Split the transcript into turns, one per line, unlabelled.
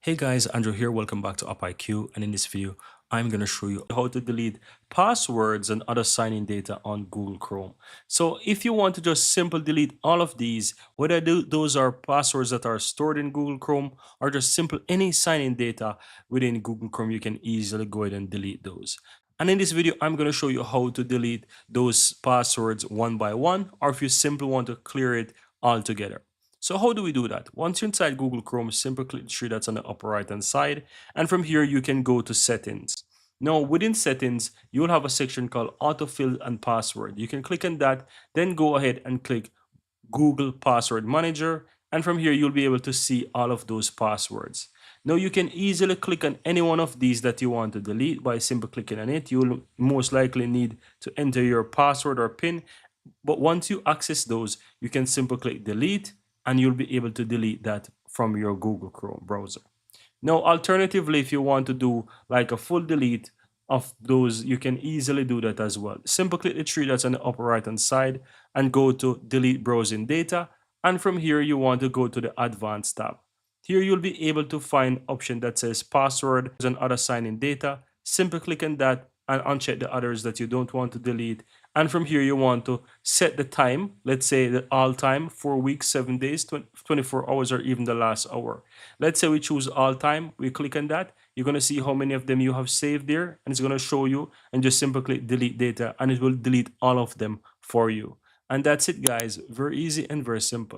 Hey guys, Andrew here. Welcome back to UpIQ. And in this video, I'm going to show you how to delete passwords and other sign-in data on Google Chrome. So if you want to just simply delete all of these, whether those are passwords that are stored in Google Chrome or just simple any sign-in data within Google Chrome, you can easily go ahead and delete those. And in this video, I'm going to show you how to delete those passwords one by one, or if you simply want to clear it altogether. So how do we do that? Once you're inside Google Chrome, simply click the three dots on the upper right hand side. And from here, you can go to settings. Now, within settings, you'll have a section called autofill and password. You can click on that, then go ahead and click Google Password Manager. And from here, you'll be able to see all of those passwords. Now, you can easily click on any one of these that you want to delete by simply clicking on it. You'll most likely need to enter your password or PIN. But once you access those, you can simply click delete and you'll be able to delete that from your Google Chrome browser. Now, alternatively, if you want to do like a full delete of those, you can easily do that as well. Simply click the three dots on the upper right hand side and go to delete browsing data. And from here, you want to go to the advanced tab. Here, you'll be able to find option that says password and other sign-in data. Simply click on that and uncheck the others that you don't want to delete. And from here, you want to set the time. Let's say the all time, 4 weeks, 7 days, 24 hours, or even the last hour. Let's say we choose all time. We click on that. You're going to see how many of them you have saved there. And it's going to show you. And just simply click delete data. And it will delete all of them for you. And that's it, guys. Very easy and very simple.